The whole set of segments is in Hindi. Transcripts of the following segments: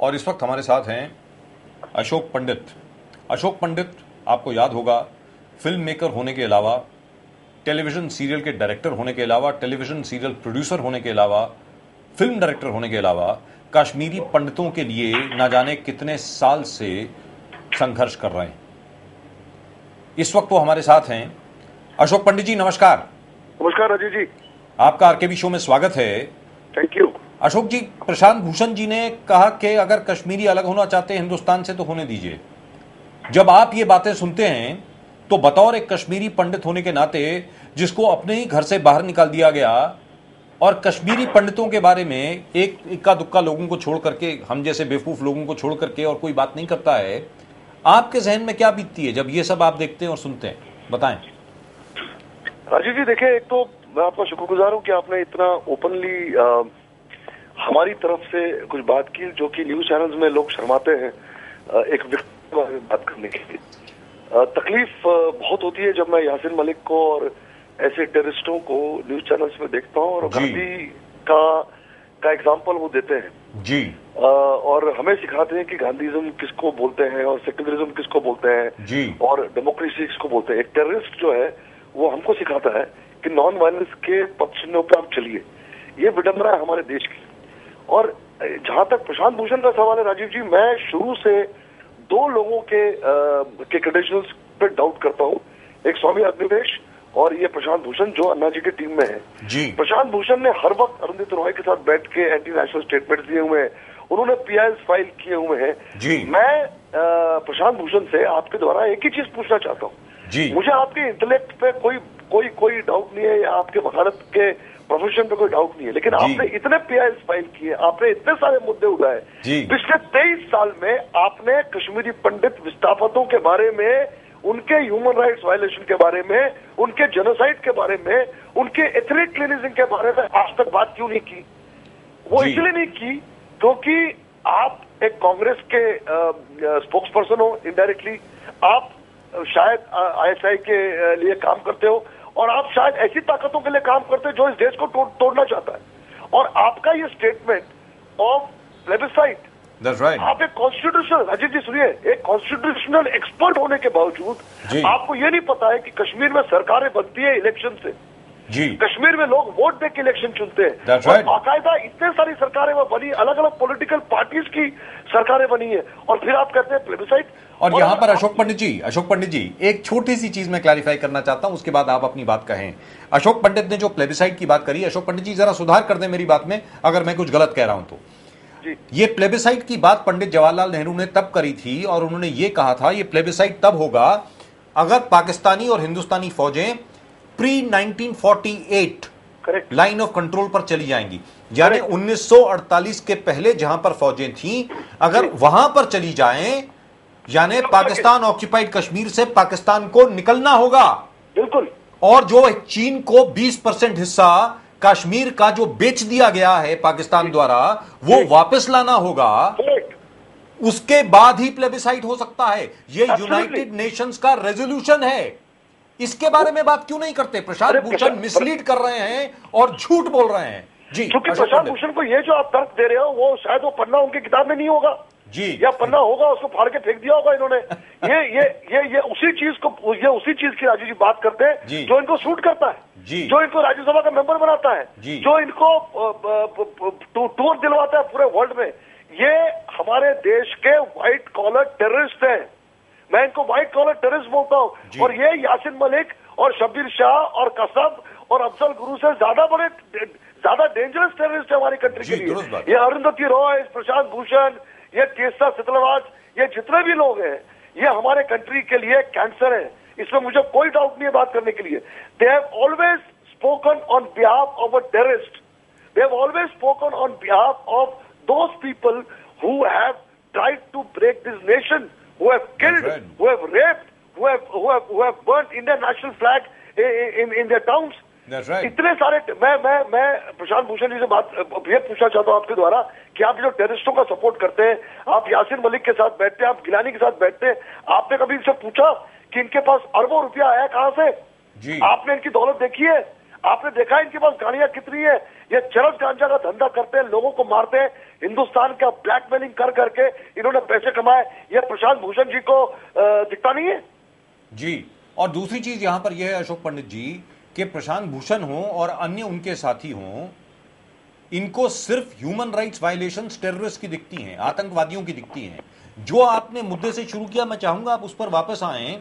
और इस वक्त हमारे साथ हैं अशोक पंडित। अशोक पंडित आपको याद होगा, फिल्म मेकर होने के अलावा, टेलीविजन सीरियल के डायरेक्टर होने के अलावा, टेलीविजन सीरियल प्रोड्यूसर होने के अलावा, फिल्म डायरेक्टर होने के अलावा कश्मीरी पंडितों के लिए ना जाने कितने साल से संघर्ष कर रहे हैं। इस वक्त वो हमारे साथ हैं। अशोक पंडित जी नमस्कार। नमस्कार राजीव जी, आपका आरकेबी शो में स्वागत है। Thank you. अशोक जी, प्रशांत भूषण जी ने कहा कि अगर कश्मीरी अलग होना चाहते हैं हिंदुस्तान से तो होने दीजिए। जब आप ये बातें सुनते हैं तो बतौर एक कश्मीरी पंडित होने के नाते, जिसको अपने ही घर से बाहर निकाल दिया गया, और कश्मीरी पंडितों के बारे में एक इक्का दुक्का लोगों को छोड़ करके, हम जैसे बेवकूफ लोगों को छोड़ करके और कोई बात नहीं करता है, आपके जहन में क्या बीतती है जब ये सब आप देखते हैं और सुनते हैं? बताएं। राजीव जी देखिए, एक तो मैं आपका शुक्रगुजार हूँ कि आपने इतना ओपनली हमारी तरफ से कुछ बात की, जो कि न्यूज चैनल्स में लोग शर्माते हैं एक व्यक्ति के बारे में बात करने के लिए। तकलीफ बहुत होती है जब मैं यासिन मलिक को और ऐसे टेररिस्टों को न्यूज चैनल्स में देखता हूँ और गांधी का एग्जाम्पल वो देते हैं जी, और हमें सिखाते हैं कि गांधीज्म किसको बोलते हैं और सेक्युलरिज्म किसको बोलते हैं जी, और डेमोक्रेसी किसको बोलते हैं। एक टेररिस्ट जो है वो हमको सिखाता है कि नॉन वायलेंस के पक्षों पे आप चलिए। ये विडंबना है हमारे देश की। और जहां तक प्रशांत भूषण का सवाल है राजीव जी, मैं शुरू से दो लोगों के क्रेडेंशियल्स पे डाउट करता हूँ। एक स्वामी अग्निवेश और ये प्रशांत भूषण जो अन्ना जी की टीम में है जी। प्रशांत भूषण ने हर वक्त अरुंधति रॉय के साथ बैठ के एंटी नेशनल स्टेटमेंट दिए हुए हैं, उन्होंने पीआईएल फाइल किए हुए हैं जी। मैं प्रशांत भूषण से आपके द्वारा एक ही चीज पूछना चाहता हूँ जी। मुझे आपके इंटेलेक्ट पे कोई डाउट नहीं है या आपके वकालत के प्रोफेशन पे कोई डाउट नहीं है, लेकिन आपने इतने पीआईएल फाइल किए, आपने इतने सारे मुद्दे उठाए। पिछले 23 साल में आपने कश्मीरी पंडित विस्थापितों के बारे में, उनके ह्यूमन राइट्स वायलेशन के बारे में, उनके जेनोसाइड के बारे में, उनके एथनिक क्लीनिजिंग के बारे में आज तक बात क्यों नहीं की? वो इसलिए नहीं की क्योंकि आप एक कांग्रेस के स्पोक्स पर्सन हो, इनडायरेक्टली आप शायद आईएसआई के लिए काम करते हो और आप शायद ऐसी ताकतों के लिए काम करते हैं जो इस देश को तोड़ना चाहता है। और आपका ये स्टेटमेंट ऑफ प्लेबिसाइट, आप एक कॉन्स्टिट्यूशनल, राजीव जी सुनिए, एक कॉन्स्टिट्यूशनल एक्सपर्ट होने के बावजूद आपको ये नहीं पता है कि कश्मीर में सरकारें बनती है इलेक्शन से जी। कश्मीर में लोग वोट दे के इलेक्शन चुनते हैं और बाकायदा इतने सारी सरकारें वो बनी, अलग अलग पॉलिटिकल पार्टीज की सरकारें बनी है, और फिर आप कहते हैं प्लेबिसाइट। और यहां पर अशोक पंडित जी एक छोटी सी चीज मैं क्लैरिफाई करना चाहता हूं, उसके बाद आप अपनी बात कहें। अशोक पंडित ने जो प्लेबिसाइट की बात करी, अशोक पंडित जी जरा सुधार कर दें मेरी बात में अगर मैं कुछ गलत कह रहा हूं तो। ये प्लेबिसाइट की बात पंडित जवाहरलाल नेहरू ने तब करी थी और उन्होंने ये कहा था ये प्लेबिसाइट तब होगा अगर पाकिस्तानी और हिंदुस्तानी फौजें प्री 1948 लाइन ऑफ कंट्रोल पर चली जाएंगी, यानी 1948 के पहले जहां पर फौजें थीं अगर वहां पर चली जाएं, यानी पाकिस्तान ऑक्यूपाइड कश्मीर से पाकिस्तान को निकलना होगा। बिल्कुल। और जो चीन को 20% हिस्सा कश्मीर का जो बेच दिया गया है पाकिस्तान द्वारा, वो वापस लाना होगा। उसके बाद ही प्लेबिसाइट हो सकता है। ये यूनाइटेड नेशंस का रेजोल्यूशन है। इसके बारे में बात क्यों नहीं करते? प्रशांत भूषण मिसलीड कर रहे हैं और झूठ बोल रहे हैं जी। क्योंकि प्रशांत भूषण को ये जो आप तर्क दे रहे हो वो शायद वो पन्ना उनकी किताब में नहीं होगा जी, या पन्ना होगा उसको फाड़ के फेंक दिया होगा इन्होंने। ये उसी चीज की राजू जी बात करते हैं जो इनको सूट करता है जी, जो इनको राज्यसभा का मेंबर बनाता है जी, जो इनको टूर दिलवाता है पूरे वर्ल्ड में। ये हमारे देश के व्हाइट कॉलर टेररिस्ट हैं, मैं इनको व्हाइट कॉलर टेररिस्ट बोलता हूँ। और ये यासिन मलिक और शब्बीर शाह और कसब और अफजल गुरु से ज्यादा डेंजरस टेररिस्ट है हमारी कंट्री के लिए। ये अरुंधति रॉय, प्रशांत भूषण, ये केसर सितलवाज, ये जितने भी लोग हैं ये हमारे कंट्री के लिए कैंसर है, इसमें मुझे कोई डाउट नहीं है बात करने के लिए। They have always spoken on behalf of a terrorist, they have always spoken on behalf of those people who have tried to break this nation, who have killed, who have raped, who have burnt Indian national flag in their towns. That's right. इतने सारे मैं प्रशांत भूषण जी से बात ये पूछना चाहता हूं आपके द्वारा कि आप जो टेररिस्टों का सपोर्ट करते हैं, आप यासिन मलिक के साथ बैठते हैं, आप गिलानी के साथ बैठते हैं, आपने कभी इनसे पूछा कि इनके पास अरबों रुपया आया कहां से जी? आपने इनकी दौलत देखी है? आपने देखा है इनके पास गाड़ियां कितनी है, ये चरस गांजा का धंधा करते हैं, लोगों को मारते हैं, हिंदुस्तान का ब्लैकमेलिंग कर करके इन्होंने पैसे कमाए। ये प्रशांत भूषण जी को दिखता नहीं है जी। और दूसरी चीज यहां पर यह है अशोक पंडित जी कि प्रशांत भूषण हो और अन्य उनके साथी हों, इनको सिर्फ ह्यूमन राइट्स वायलेशंस टेररिस्ट की दिखती हैं, आतंकवादियों की दिखती हैं। जो आपने मुद्दे से शुरू किया, मैं चाहूंगा आप उस पर वापस आएं।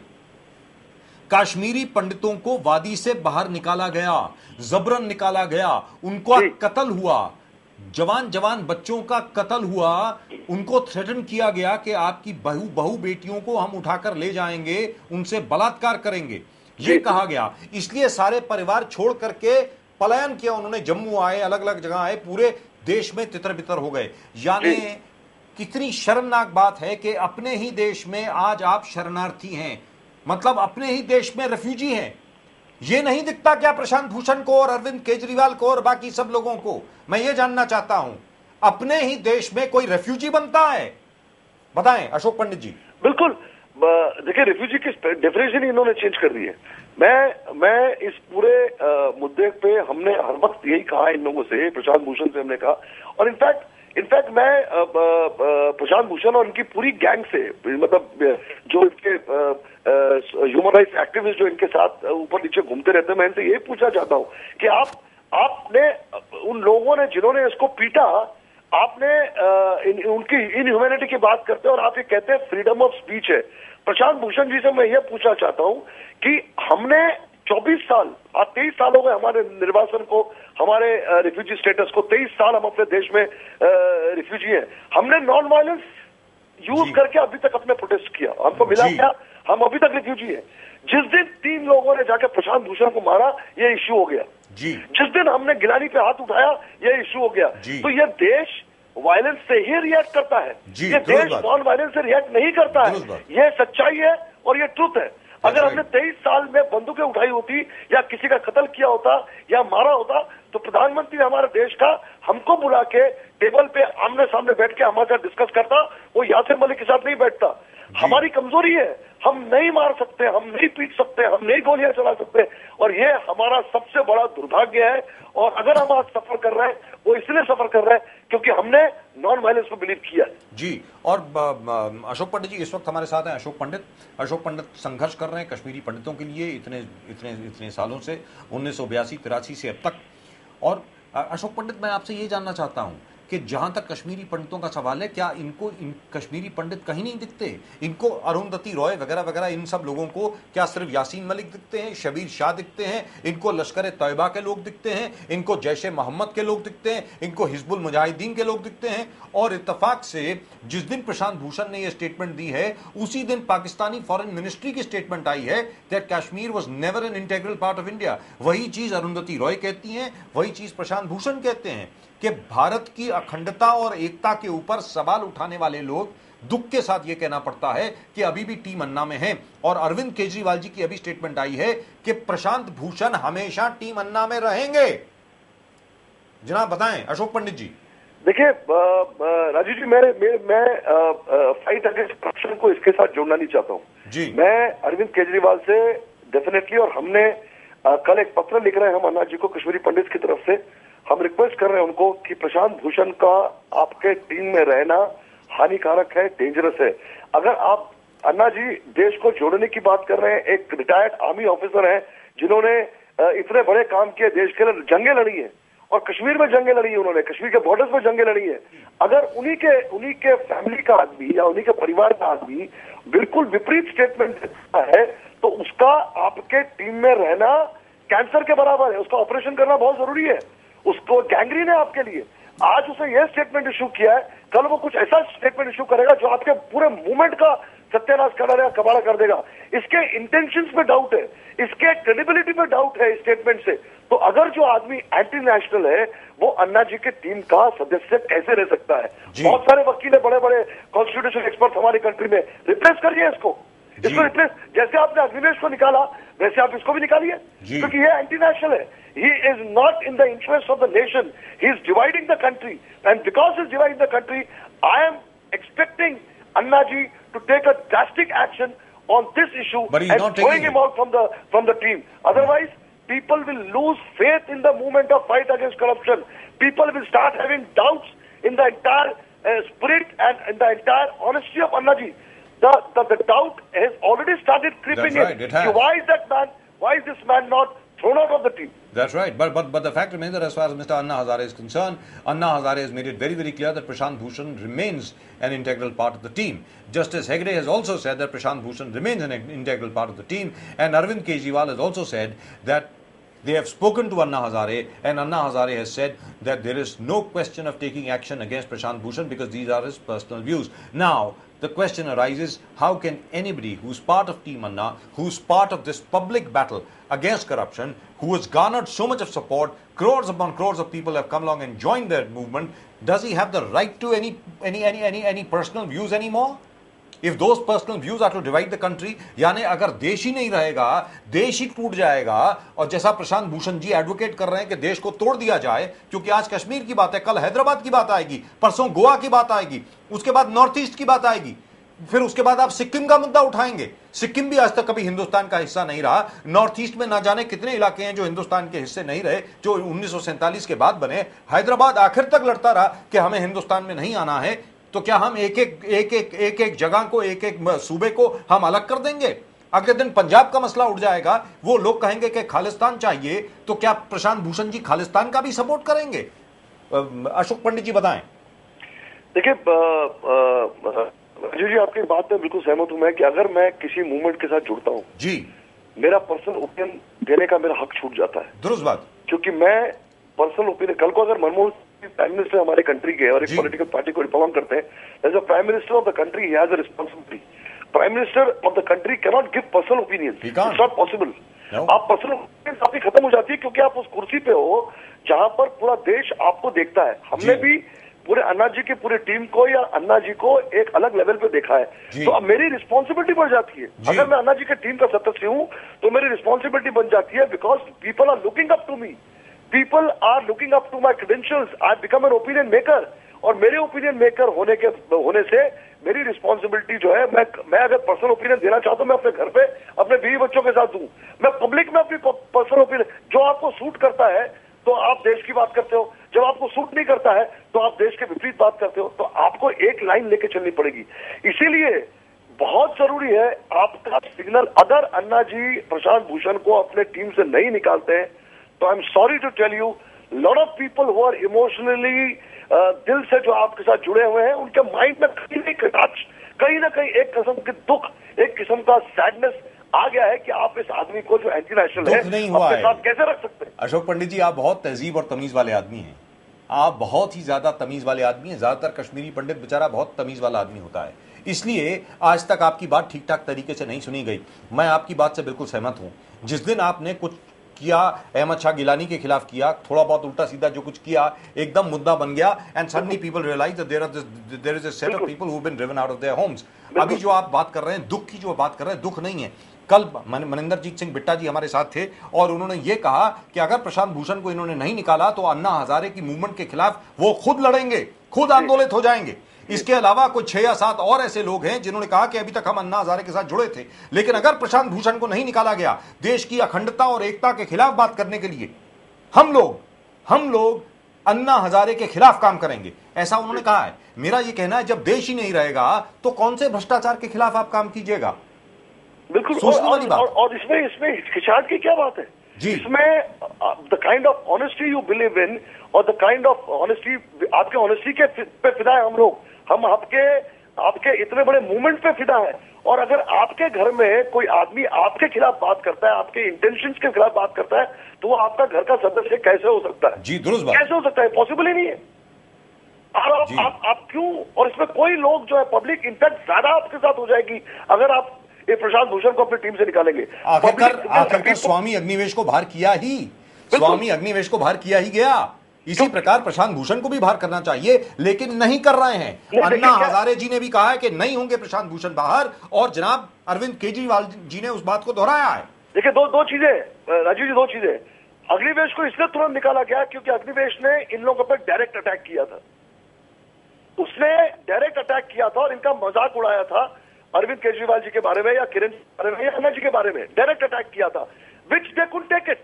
कश्मीरी पंडितों को वादी से बाहर निकाला गया, जबरन निकाला गया, उनका कत्ल हुआ, जवान जवान बच्चों का कत्ल हुआ, उनको थ्रेटन किया गया कि आपकी बहू बेटियों को हम उठाकर ले जाएंगे, उनसे बलात्कार करेंगे, ये कहा गया। इसलिए सारे परिवार छोड़ करके पलायन किया उन्होंने, जम्मू आए, अलग अलग जगह आए, पूरे देश में तितर बितर हो गए। यानी कितनी शर्मनाक बात है कि अपने ही देश में आज आप शरणार्थी हैं, मतलब अपने ही देश में रेफ्यूजी हैं। ये नहीं दिखता क्या प्रशांत भूषण को और अरविंद केजरीवाल को और बाकी सब लोगों को? मैं ये जानना चाहता हूं, अपने ही देश में कोई रेफ्यूजी बनता है? बताएं अशोक पंडित जी। बिल्कुल, देखिए रेफ्यूजी की डेफिनेशन इन्होंने चेंज कर दी है। मैं इस पूरे मुद्दे पे हमने हर वक्त यही कहा इन लोगों से, प्रशांत भूषण से हमने कहा, और इनफैक्ट मैं प्रशांत भूषण और इनकी पूरी गैंग से, मतलब जो इनके ह्यूमन राइट्स एक्टिविस्ट जो इनके साथ ऊपर नीचे घूमते रहते हैं, मैं इनसे यही पूछना चाहता हूं कि आपने उन लोगों ने जिन्होंने इसको पीटा, आपने उनकी इनह्यूमैनिटी की बात करते हैं और आप ये कहते हैं फ्रीडम ऑफ स्पीच है। प्रशांत भूषण जी से मैं ये पूछना चाहता हूं कि हमने 24 साल, आज 23 साल हो गए हमारे निर्वासन को, हमारे रिफ्यूजी स्टेटस को, 23 साल हम अपने देश में रिफ्यूजी हैं। हमने नॉन वायलेंस यूज करके अभी तक अपने प्रोटेस्ट किया, हमको मिला क्या? हम अभी तक रिफ्यूजी हैं। जिस दिन 3 लोगों ने जाकर प्रशांत भूषण को मारा, ये इश्यू हो गया। जिस दिन हमने गिलानी पे हाथ उठाया, ये इश्यू हो गया। तो ये देश वायलेंस से ही रिएक्ट करता है, ये देश नॉन वायलेंस से रिएक्ट नहीं करता है। ये सच्चाई है और ये ट्रुथ है। अगर हमने 23 साल में बंदूकें उठाई होती या किसी का कत्ल किया होता या मारा होता, तो प्रधानमंत्री हमारे देश का हमको बुला के टेबल पे आमने सामने बैठ के हमारे साथ डिस्कस करता, वो यासिर मलिक के साथ नहीं बैठता। हमारी कमजोरी है, हम नहीं मार सकते, हम नहीं पीट सकते, हम नहीं गोलियां चला सकते, और ये हमारा सबसे बड़ा दुर्भाग्य है। और अगर हम आज सफर कर रहे हैं, वो इसलिए सफर कर रहे हैं क्योंकि हमने नॉन वायलेंस को बिलीव किया जी। और अशोक पंडित जी इस वक्त हमारे साथ हैं। अशोक पंडित संघर्ष कर रहे हैं कश्मीरी पंडितों के लिए इतने सालों से, 1982-83 से अब तक। और अशोक पंडित, मैं आपसे ये जानना चाहता हूं कि जहां तक कश्मीरी पंडितों का सवाल है, क्या इनको कश्मीरी पंडित कहीं नहीं दिखते? इनको अरुंधति रॉय वगैरह वगैरह, इन सब लोगों को क्या सिर्फ यासीन मलिक दिखते हैं, शबीर शाह दिखते हैं, इनको लश्कर तैयबा के लोग दिखते हैं, इनको जैश ए मोहम्मद के लोग दिखते हैं, इनको हिजबुल मुजाहिदीन के लोग दिखते हैं? और इत्तेफाक से जिस दिन प्रशांत भूषण ने यह स्टेटमेंट दी है, उसी दिन पाकिस्तानी फॉरेन मिनिस्ट्री की स्टेटमेंट आई है that Kashmir was never an integral part of India. वही चीज अरुंधति रॉय कहती हैं, वही चीज प्रशांत भूषण कहते हैं कि भारत की अखंडता और एकता के ऊपर सवाल उठाने वाले लोग, दुख के साथ यह कहना पड़ता है कि अभी भी टीम अन्ना में हैं। और अरविंद केजरीवाल जी की अभी स्टेटमेंट आई है कि प्रशांत भूषण हमेशा टीम अन्ना में रहेंगे। जनाब बताएं अशोक पंडित जी। देखिए राजीव जी, मैं फाइट अगेंस्ट करप्शन को इसके साथ जोड़ना नहीं चाहता हूं जी। मैं अरविंद केजरीवाल से डेफिनेटली, और हमने कल एक पत्र लिख रहे हैं हम अन्ना जी को कश्मीरी पंडित की तरफ से, हम रिक्वेस्ट कर रहे हैं उनको कि प्रशांत भूषण का आपके टीम में रहना हानिकारक है, डेंजरस है। अगर आप अन्ना जी देश को जोड़ने की बात कर रहे हैं, एक रिटायर्ड आर्मी ऑफिसर हैं जिन्होंने इतने बड़े काम किए, देश के लिए जंगें लड़ी है, और कश्मीर में जंगें लड़ी है, उन्होंने कश्मीर के बॉर्डर्स में जंगें लड़ी है। अगर उन्हीं के फैमिली का आदमी या उन्हीं के परिवार का आदमी बिल्कुल विपरीत स्टेटमेंट देता है, तो उसका आपके टीम में रहना कैंसर के बराबर है। उसका ऑपरेशन करना बहुत जरूरी है। उसको गैंग्रीन है आपके लिए। आज उसे यह स्टेटमेंट इशू किया है, कल वो कुछ ऐसा स्टेटमेंट इशू करेगा जो आपके पूरे मूवमेंट का सत्यानाश कर देगा, कबाड़ा कर देगा। इसके इंटेंशंस पे डाउट है, इसके क्रेडिबिलिटी पे डाउट है इस स्टेटमेंट से। तो अगर जो आदमी एंटी नेशनल है, वो अन्ना जी के टीम का सदस्य कैसे रह सकता है? बहुत सारे वकील है, बड़े बड़े कॉन्स्टिट्यूशन एक्सपर्ट हमारी कंट्री में, रिप्लेस करिए इसको रिप्लेस। जैसे आपने अग्निवेश को निकाला, वैसे आप इसको भी निकालिए, क्योंकि ये एंटी नेशनल है। He is not in the interest of the nation. He is dividing the country, and because he is dividing the country, I am expecting Anna ji to take a drastic action on this issue and throwing him out from the team. Otherwise, people will lose faith in the movement of fight against corruption. People will start having doubts in the entire spirit and in the entire honesty of Anna ji. The doubt has already started creeping in. Right, it has. Why is that man? Why is this man not thrown out of the team? That's right. But the fact remains that as far as Mr. Anna Hazare is concerned, Anna Hazare has made it very, very clear that Prashant Bhushan remains an integral part of the team. Justice Hegde has also said that Prashant Bhushan remains an integral part of the team. And Arvind Kejriwal has also said that they have spoken to Anna Hazare, and Anna Hazare has said that there is no question of taking action against Prashant Bhushan because these are his personal views. Now, the question arises, how can anybody who's part of Team Anna, who's part of this public battle against corruption, who has garnered so much of support, crores upon crores of people have come along and joined their movement, does he have the right to any personal views anymore? If those personal views are to divide the country, यानी अगर देश ही नहीं रहेगा, देश ही टूट जाएगा, और जैसा प्रशांत भूषण जी एडवोकेट कर रहे हैं कि देश को तोड़ दिया जाए, क्योंकि आज कश्मीर की बात है, कल हैदराबाद की बात आएगी, परसों गोवा की बात आएगी, उसके बाद नॉर्थ ईस्ट की बात आएगी, फिर उसके बाद आप सिक्किम का मुद्दा उठाएंगे। सिक्किम भी आज तक कभी हिंदुस्तान का हिस्सा नहीं रहा। नॉर्थ ईस्ट में ना जाने कितने इलाके हैं जो हिंदुस्तान के हिस्से नहीं रहे, जो 1947 के बाद बने। हैदराबाद आखिर तक लड़ता रहा कि हमें हिंदुस्तान में नहीं आना है। तो क्या हम एक एक जगह को, एक एक सूबे को हम अलग कर देंगे? अगले दिन पंजाब का मसला उठ जाएगा, वो लोग कहेंगे कि खालिस्तान चाहिए, तो क्या प्रशांत भूषण जी खालिस्तान का भी सपोर्ट करेंगे? अशोक पंडित जी बताएं। देखिए राजीव जी, आपकी बात में बिल्कुल सहमत हूं मैं कि अगर मैं किसी मूवमेंट के साथ जुड़ता हूं जी, मेरा पर्सनल ओपिनियन देने का मेरा हक छूट जाता है। दुरुस्त बात। क्योंकि मैं पर्सनल ओपिनियन, कल को अगर मनमोहन प्राइम मिनिस्टर हमारे कंट्री के और एक पॉलिटिकल पार्टी को रिप्रेजेंट करते हैं, as a prime minister of the country he has a responsibility. Prime minister of the country can not give personal opinion, it's not possible. आप पर्सनल ओपिनियन आपकी खत्म हो जाती है क्योंकि आप उस कुर्सी पे हो जहां पर पूरा देश आपको देखता है। हमने भी पूरे अन्ना जी की पूरी टीम को या अन्ना जी को एक अलग लेवल पे देखा है, तो अब मेरी रिस्पॉन्सिबिलिटी बढ़ जाती है। अगर मैं अन्ना जी के टीम का सदस्य हूं तो मेरी रिस्पॉन्सिबिलिटी बन जाती है, because people are looking up to me, people are looking up to my credentials, I become an opinion maker. और मेरे ओपिनियन मेकर होने से मेरी रिस्पॉन्सिबिलिटी जो है, मैं अगर पर्सनल ओपिनियन देना चाहता हूं, मैं अपने घर पे अपने बीवी बच्चों के साथ दूं। मैं पब्लिक में अपनी पर्सनल ओपिनियन, जो आपको सूट करता है तो आप देश की बात करते हो, जब आपको सूट नहीं करता है तो आप देश के विपरीत बात करते हो। तो आपको एक लाइन लेके चलनी पड़ेगी। इसीलिए बहुत जरूरी है आपका सिग्नल। अगर अन्ना जी प्रशांत भूषण को अपने टीम से नहीं निकालते हैं तो I am sorry to tell you, lot of people who are emotionally दिल से जो आपके साथ जुड़े हुए हैं, उनके माइंड में कहीं ना कहीं एक किस्म के दुख, एक किस्म का सैडनेस आ गया है कि आप इस आदमी को जो एंटी नेशनल है अपने साथ कैसे रख सकते हैं। अशोक पंडित जी, आप बहुत तहजीब और तमीज वाले आदमी हैं, आप बहुत ही ज्यादा तमीज वाले आदमी हैं। ज्यादातर कश्मीरी पंडित बेचारा बहुत तमीज वाला आदमी होता है, इसलिए आज तक आपकी बात ठीक ठाक तरीके से नहीं सुनी गई। मैं आपकी बात से बिल्कुल सहमत हूं। जिस दिन आपने कुछ किया, अहमद शाह गिलानी के खिलाफ किया, थोड़ा बहुत उल्टा सीधा जो कुछ किया, एकदम मुद्दा बन गया, and suddenly people realise that there is a set of people who have been driven out of their homes. अभी जो आप बात कर रहे हैं, दुख की जो बात कर रहे हैं, दुख नहीं है। कल मनिंदरजीत सिंह बिट्टा जी हमारे साथ थे और उन्होंने ये कहा कि अगर प्रशांत भूषण को इन्होंने नहीं निकाला तो अन्ना हजारे की मूवमेंट के खिलाफ वो खुद लड़ेंगे, खुद आंदोलित हो जाएंगे। इसके अलावा कोई 6 या 7 और ऐसे लोग हैं जिन्होंने कहा कि अभी तक हम अन्ना हजारे के साथ जुड़े थे, लेकिन अगर प्रशांत भूषण को नहीं निकाला गया, देश की अखंडता और एकता के खिलाफ बात करने के लिए हम लोग अन्ना हजारे के खिलाफ काम करेंगे, ऐसा उन्होंने कहा है। मेरा यह कहना है, जब देश ही नहीं रहेगा तो कौन से भ्रष्टाचार के खिलाफ आप काम कीजिएगा? बिल्कुल सोचने वाली बात। और इसमें हिचकिचाहट की क्या बात है जी? इसमें the kind of honesty you believe in और द काइंड ऑफ ऑनेस्टी, आपके ऑनेस्टी के पे फिदा है हम लोग। हम आपके इतने बड़े मूवमेंट पे फिदा है। और अगर आपके घर में कोई आदमी आपके खिलाफ बात करता है, आपके इंटेंशंस के खिलाफ बात करता है, तो वो आपका घर का सदस्य कैसे हो सकता है? जी दुरुस्त बात। कैसे हो सकता है? पॉसिबल ही नहीं है। आप क्यों? और इसमें कोई लोग जो है पब्लिक इनफैक्ट ज्यादा आपके साथ हो जाएगी अगर आप ये प्रशांत भूषण को अपनी टीम से निकालेंगे। आखिरकार स्वामी अग्निवेश को बाहर किया ही, स्वामी अग्निवेश को बाहर किया ही गया। इसी प्रकार प्रशांत भूषण को भी बाहर करना चाहिए, लेकिन नहीं कर रहे हैं। अन्ना हजारे जी ने भी कहा है कि नहीं होंगे प्रशांत भूषण बाहर, और जनाब अरविंद केजरीवाल जी ने उस बात को दोहराया है। देखिए दो चीजें राजीव जी, 2 चीजें। अग्निवेश को इसलिए तुरंत निकाला गया क्योंकि अग्निवेश ने इन लोगों पर डायरेक्ट अटैक किया था। उसने डायरेक्ट अटैक किया था और इनका मजाक उड़ाया था अरविंद केजरीवाल जी के बारे में या किरण के बारे में या अन्ना जी के बारे में। डायरेक्ट अटैक किया था, विच दे कुडंट टेक इट।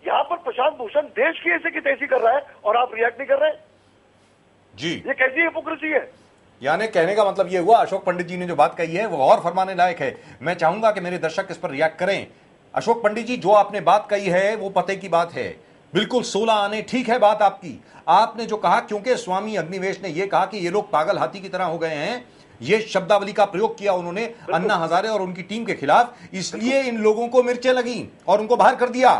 यहाँ पर प्रशांत भूषण देश की ऐसे की तैसी कर रहा है और आप रिएक्ट नहीं कर रहे। जी, ये कैसी हिपोक्रेसी है? यानी कहने का मतलब ये हुआ, अशोक पंडित जी ने जो बात कही है वो और फरमाने लायक है। मैं चाहूंगा कि मेरे दर्शक इस पर रिएक्ट करें। अशोक पंडित जी, जो आपने बात कही है वो पते की बात है, बिल्कुल 16 आने, ठीक है बात आपकी। आपने जो कहा, क्योंकि स्वामी अग्निवेश ने यह कहा कि ये लोग पागल हाथी की तरह हो गए हैं, ये शब्दावली का प्रयोग किया उन्होंने अन्ना हजारे और उनकी टीम के खिलाफ, इसलिए इन लोगों को मिर्चें लगी और उनको बाहर कर दिया।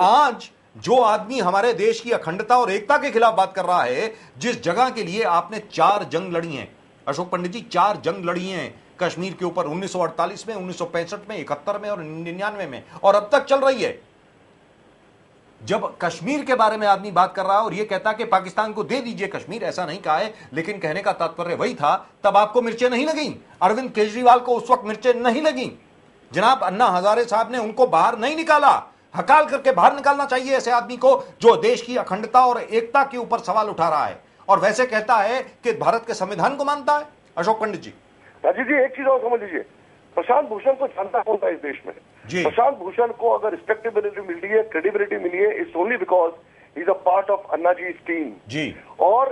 आज जो आदमी हमारे देश की अखंडता और एकता के खिलाफ बात कर रहा है, जिस जगह के लिए आपने 4 जंग लड़ी हैं अशोक पंडित जी, 4 जंग लड़ी हैं कश्मीर के ऊपर, 1948 में, 1965 में, 71 में और 99 में, और अब तक चल रही है। जब कश्मीर के बारे में आदमी बात कर रहा है और यह कहता कि पाकिस्तान को दे दीजिए कश्मीर, ऐसा नहीं कहा है, लेकिन कहने का तात्पर्य वही था, तब आपको मिर्चें नहीं लगी। अरविंद केजरीवाल को उस वक्त मिर्चें नहीं लगी। जनाब अन्ना हजारे साहब ने उनको बाहर नहीं निकाला, हकाल करके बाहर निकालना चाहिए ऐसे आदमी को जो देश की अखंडता और एकता के ऊपर सवाल उठा रहा है और वैसे कहता है कि भारत के संविधान को मानता है। अशोक पंडित जी, राजीव जी, एक चीज और समझ लीजिए, प्रशांत भूषण को जानता कौन था इस देश में? प्रशांत भूषण को अगर रिस्पेक्टेबिलिटी मिली है, क्रेडिबिलिटी मिली है, it's only because he is a part of Anna ji team ji. और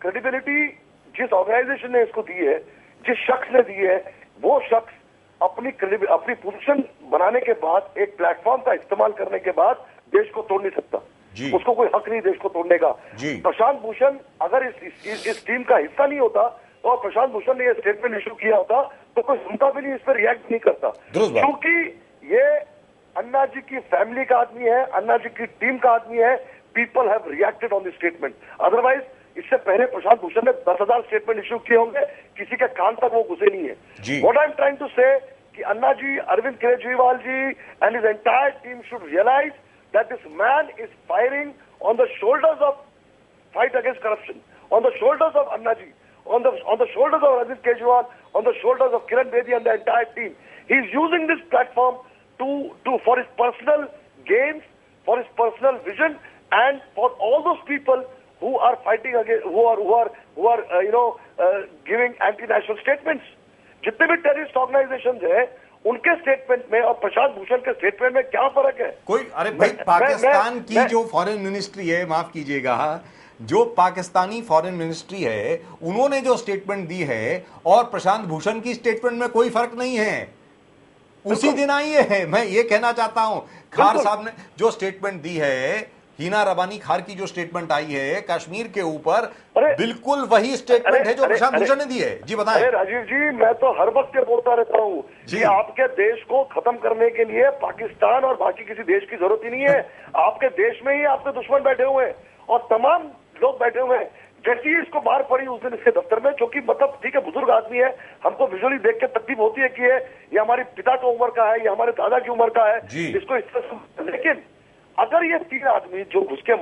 क्रेडिबिलिटी जिस ऑर्गेनाइजेशन ने इसको दी है, जिस शख्स ने दी है, वो शख्स अपनी पोजीशन बनाने के बाद, एक प्लेटफॉर्म का इस्तेमाल करने के बाद देश को तोड़ नहीं सकता। उसको कोई हक नहीं देश को तोड़ने का। प्रशांत भूषण अगर इस टीम का हिस्सा नहीं होता और प्रशांत भूषण ने यह स्टेटमेंट इशू किया होता तो कोई सुनता भी नहीं, इस पर रिएक्ट नहीं करता, क्योंकि ये अन्ना जी की फैमिली का आदमी है, अन्ना जी की टीम का आदमी है। People have reacted on this statement, otherwise इससे पहले प्रशांत भूषण ने 10,000 स्टेटमेंट इशू किए होंगे, किसी के कान तक वो घुसे नहीं है। What I am trying to say कि Anna ji, Arvind Kejriwal ji and his entire team should realise that this man is firing on the shoulders of fight against corruption, on the shoulders of Anna ji, on the shoulders of Arvind Kejriwal, on the shoulders of Kiran Bedi and the entire team. He is using this platform for his personal gains, for his personal vision, and for all those people who are fighting against, who are giving anti-national statements. जितने भी टेररिस्ट ऑर्गेनाइजेशंस हैं, उनके स्टेटमेंट में और प्रशांत भूषण के स्टेटमेंट में क्या फर्क है? कोई, अरे भाई, पाकिस्तान की जो फॉरेन मिनिस्ट्री है, माफ कीजिएगा, जो पाकिस्तानी फॉरेन मिनिस्ट्री है, उन्होंने जो स्टेटमेंट दी है और प्रशांत भूषण की स्टेटमेंट में कोई फर्क नहीं है, उसी दिन आई है। मैं ये कहना चाहता हूं, खार साहब ने जो स्टेटमेंट दी है, हिना रबानी खार की जो स्टेटमेंट आई है कश्मीर के ऊपर, बिल्कुल वही स्टेटमेंट है जो प्रशांत भूषण ने दी है। जी बताएं। अरे राजीव जी, मैं तो हर वक्त ये बोलता रहता हूँ कि आपके देश को खत्म करने के लिए पाकिस्तान और बाकी किसी देश की जरूरत ही नहीं है। आपके देश में ही आपके दुश्मन बैठे हुए हैं और तमाम लोग बैठे हुए हैं। जैसे ही इसको मार पड़ी उस दिन इसके दफ्तर में, जो कि मतलब ठीक है, बुजुर्ग आदमी है, हमको विजुअली देख के तकलीफ होती है कि ये हमारी पिता की उम्र का है, ये हमारे दादा की उम्र का है, इसको इस तरह। लेकिन अगर ये 3 आदमी जो घुस के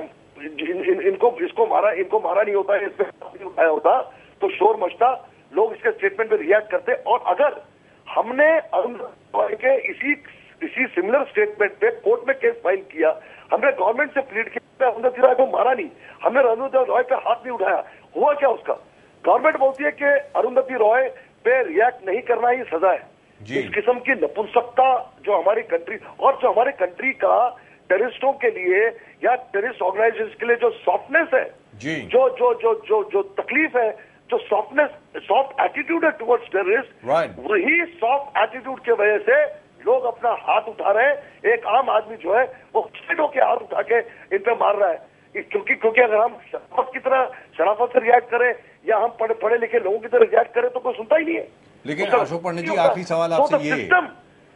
इनको मारा नहीं होता, इस पे नहीं उठाया होता, तो शोर मचता, लोग इसके स्टेटमेंट पे रिएक्ट करते। और अगर हमने अरुंधति रॉय के इसी सिमिलर स्टेटमेंट पे कोर्ट में केस फाइल किया, हमने गवर्नमेंट से प्लीड किया, अरुंधति रॉय को मारा नहीं, हमने अरुंधति रॉय पे हाथ नहीं उठाया, हुआ क्या उसका? गवर्नमेंट बोलती है कि अरुंधति रॉय पे रिएक्ट नहीं करना ही सजा है। इस किस्म की नपुंसकता जो हमारी कंट्री और जो हमारे कंट्री का टेररिस्टों के लिए या टेररिस्ट ऑर्गेनाइजेशन के लिए जो सॉफ्टनेस है, जो तकलीफ है, जो सॉफ्ट एटीट्यूड है टुवर्ड्स टेररिस्ट, वही सॉफ्ट एटीट्यूड की वजह से लोग अपना हाथ उठा रहे हैं। एक आम आदमी जो है वो खुद के हाथ उठा के इन पे मार रहा है, क्योंकि अगर हम शराफत से रिएक्ट करें या हम पढ़े लिखे लोगों की तरह रिएक्ट करें तो कोई सुनता ही नहीं है। लेकिन अशोक पंडित जी, आखिरी सवाल आपसे ये,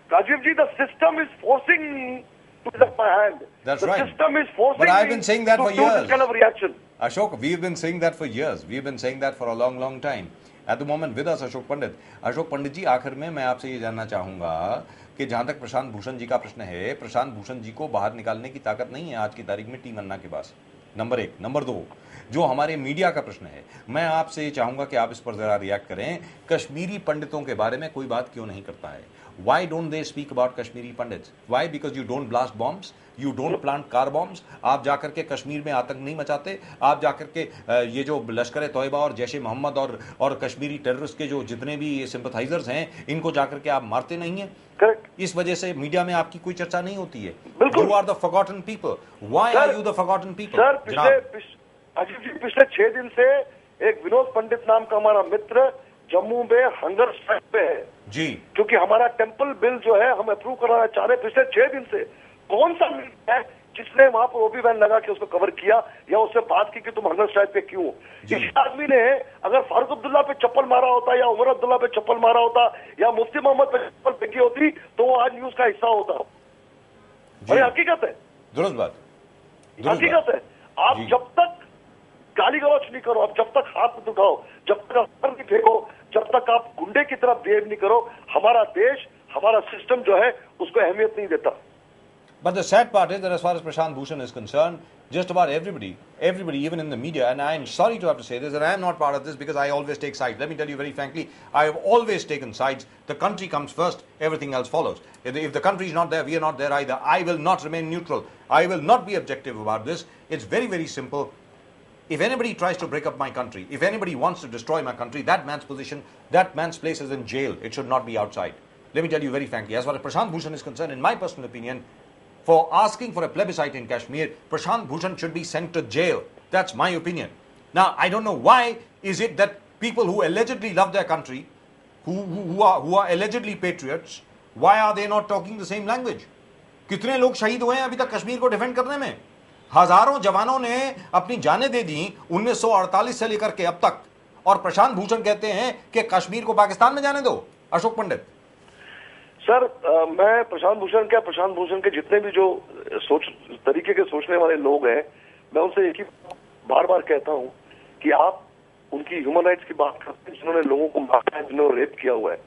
Rajiv ji, the system is forcing to my hand. That's the right. system is forcing but I've been saying that for years. This kind of reaction. Ashok, we've been saying that for years. We've been saying that for a long time. At the moment with us Ashok Pandit. Ashok Pandit जी, आखिर में मैं आपसे ये जानना चाहूंगा कि जहां तक प्रशांत भूषण जी का प्रश्न है, प्रशांत भूषण जी को बाहर निकालने की ताकत नहीं है आज की तारीख में टीम अन्ना के पास, नंबर 1। नंबर 2, जो हमारे मीडिया का प्रश्न है, मैं आपसे ये चाहूंगा कि आप इस पर जरा रिएक्ट करें। कश्मीरी पंडितों के बारे में कोई बात क्यों नहीं करता है? Why don't they speak about Kashmiri Pandits? Why? Because you don't blast bombs, you don't plant car bombs. आप जाकर के कश्मीर में आतंक नहीं मचाते, आप जाकर के ये जो लश्कर तौयबा और जैश ए मोहम्मद और कश्मीरी टेररिस्ट के जो जितने भी सिंपथाइजर्स हैं, इनको जाकर के आप मारते नहीं हैं। करेक्ट। इस वजह से मीडिया में आपकी कोई चर्चा नहीं होती है। बिल्कुल। You are the forgotten people. Why are you the forgotten people? Sir, पिछले 6 दिन से एक विनोद पंडित नाम का हमारा मित्र जम्मू में हंगर स्ट्राइक पे है जी, क्योंकि हमारा टेंपल बिल जो है हम अप्रूव कराना चाह रहे हैं। पिछले 6 दिन से कौन सा मीडिया है जिसने वहां पर ओबी वैन लगा के उसको कवर किया या उससे बात की कि तुम हंगर स्ट्राइक पे क्यों? इस आदमी ने अगर फारूक अब्दुल्ला पे चप्पल मारा होता या उमर अब्दुल्ला पे चप्पल मारा होता या मुफ्ती मोहम्मद पे चप्पल फेंकी होती तो वो आज न्यूज का हिस्सा होता। अरे हकीकत है, दुरुस्त बात, हकीकत है। आप जब तक गाली गलौच नहीं करो, आप जब तक हाथ मत उठाओ, जब तक आप नहीं फेंको, जब तक आप गुंडे की तरफ बिहेव नहीं करो, हमारा देश, हमारा सिस्टम जो है उसको अहमियत नहीं देता। But the sad part is that as far as Prashant Bhushan is concerned, just about everybody, even in the media, and I am sorry to have to say this, and I am not part of this because I always take sides. Let me tell you very frankly, I have always taken sides. The country comes first, everything else follows. If the country is not there, we are not there either. I will not remain neutral. I will not be objective about this. It's very, very simple. If anybody tries to break up my country, if anybody wants to destroy my country, that man's position, that man's place is in jail. It should not be outside. Let me tell you very frankly, as far as Prashant Bhushan is concerned, in my personal opinion, for asking for a plebiscite in Kashmir, Prashant Bhushan should be sent to jail. That's my opinion. Now, I don't know why is it that people who allegedly love their country, who are allegedly patriots, why are they not talking the same language? कितने लोग शहीद हुए हैं अभी तक कश्मीर को डिफेंड करने में? हजारों जवानों ने अपनी जानें दे दी 1948 से लेकर के अब तक, और प्रशांत भूषण कहते हैं कि कश्मीर को पाकिस्तान में जाने दो। अशोक पंडित सर, मैं प्रशांत भूषण के जितने भी जो तरीके के सोचने वाले लोग हैं, मैं उनसे एक ही बार बार कहता हूं कि आप उनकी ह्यूमन राइट्स की बात करते हैं जिन्होंने लोगों को मारा है, जिन्होंने रेप किया हुआ है।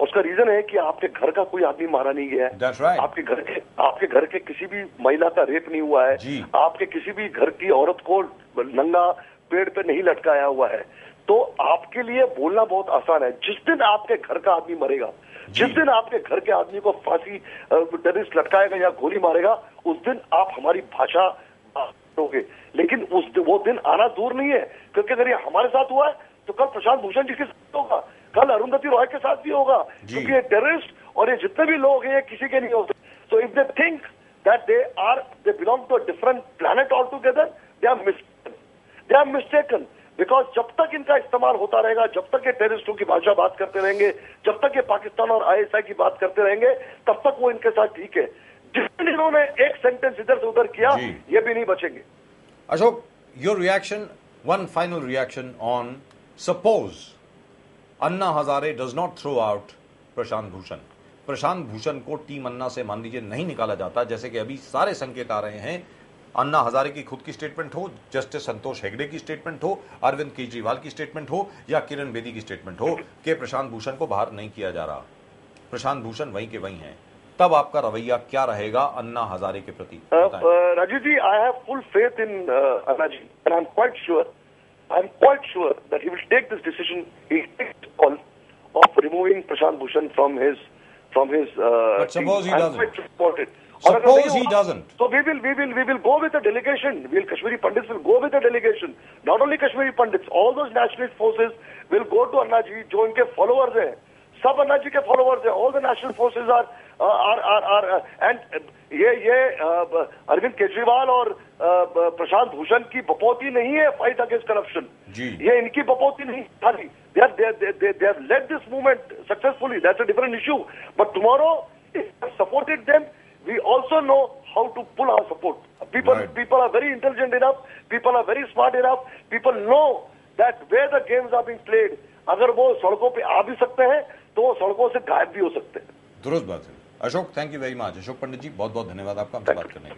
उसका रीजन है कि आपके घर का कोई आदमी मारा नहीं गया है। That's right. आपके घर के किसी भी महिला का रेप नहीं हुआ है। आपके किसी भी घर की औरत को नंगा पेड़ पे नहीं लटकाया हुआ है। तो आपके लिए बोलना बहुत आसान है। जिस दिन आपके घर का आदमी मरेगा, जिस दिन आपके घर के आदमी को फांसी टेररिस्ट लटकाएगा या गोली मारेगा, उस दिन आप हमारी भाषा बोलोगे। लेकिन वो दिन आना दूर नहीं है, क्योंकि अगर ये हमारे साथ हुआ है तो कल प्रशांत भूषण जी के साथ होगा, कल अरुंधति रॉय के साथ भी होगा, क्योंकि ये टेररिस्ट और ये जितने भी लोग हैं ये किसी के नहीं होते। So if they think that they belong to a different planet all together, they are mistaken. Because जब तक इनका इस्तेमाल होता रहेगा, जब तक ये टेररिस्टों की भाषा बात करते रहेंगे, जब तक ये पाकिस्तान और ISI की बात करते रहेंगे, तब तक वो इनके साथ ठीक है। जिस दिन इन्होंने एक सेंटेंस इधर से उधर किया, ये भी नहीं बचेंगे। Ashok, your reaction, one final reaction on suppose Anna Hazare does not throw out Prashant Bhushan. Prashant Bhushan को टीम अन्ना से मान लीजिए नहीं निकाला जाता, जैसे कि अभी सारे संकेत आ रहे हैं। अन्ना हजारे की खुद की स्टेटमेंट हो, जस्टिस संतोष हेगड़े की स्टेटमेंट हो, अरविंद केजरीवाल की स्टेटमेंट हो या किरण बेदी की स्टेटमेंट हो कि प्रशांत भूषण को बाहर नहीं किया जा रहा, प्रशांत भूषण वहीं के वहीं हैं, तब आपका रवैया क्या रहेगा अन्ना हजारे के प्रति? Rajiv ji, I have full faith in Anna ji and I am quite sure that he will take this decision, he will take this call of removing Prashant Bhushan from his But suppose he doesn't. Suppose he doesn't. So we will go with a delegation. Kashmiri Pandits will go with a delegation. Not only Kashmiri Pandits, all those nationalist forces will go to Anna ji, जो इनके followers हैं, सब अन्ना जी के followers हैं. All the national forces are and ये अरविंद केजरीवाल और प्रशांत भूषण की बपौती नहीं है फाइट अगेंस्ट करप्शन। ये इनकी बपौती नहीं खाली। They have led this movement successfully. That's a different issue. But tomorrow, if we have supported them, we also know how to pull our support. People are very intelligent enough. People are very smart enough. People know that where the games are being played. अगर वो सड़कों पे आ भी सकते हैं, तो वो सड़कों से गायब भी हो सकते हैं। दुरुस्त बात है। Ashok, thank you very much. Ashok Pandit ji, बहुत बहुत धन्यवाद आपका हमसे बात करने के लिए।